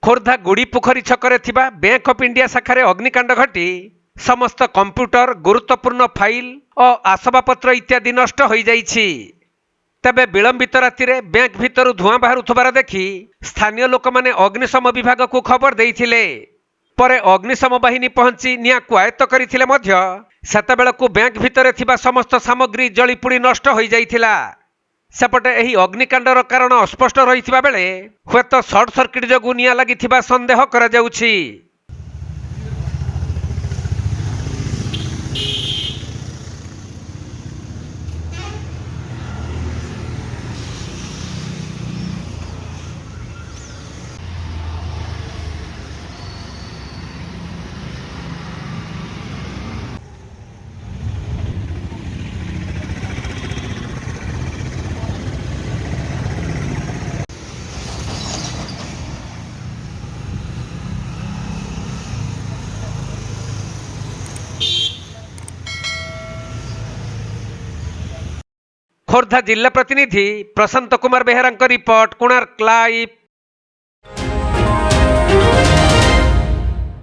खोर्धा गुड़ीपोखरी छकरे थिबा bank of India शाखारे अग्निकांड घटी समस्त कंप्यूटर गुरुत्वपूर्ण फाइल और आसबाबपत्र इत्यादि नष्ट हो जाइछि। तेबे विलंबित रातिरे बैंक भितरु धुआं बाहरुथबार देखि स्थानीय लोक माने अग्निशम विभाग को खबर देइथिले। परे अग्निशम बाहिनी पहुंची निया आयत्त करथिले मध्य सेतेबेलकु बैंक भितरे थिबा समस्त सामग्री जलिपुड़ी नष्ट हो जाइथिला। सेपटे एही अग्निकांडर कारण अस्पष्ट रहिथिबा बेले हुएत सर्ट सर्किट जोगु निया लागिथिबा संदेह करा जाउछि। खोर्धा जिला प्रतिनिधि प्रशांत कुमार बेहेरा रिपोर्ट, कोणार्क लाइव।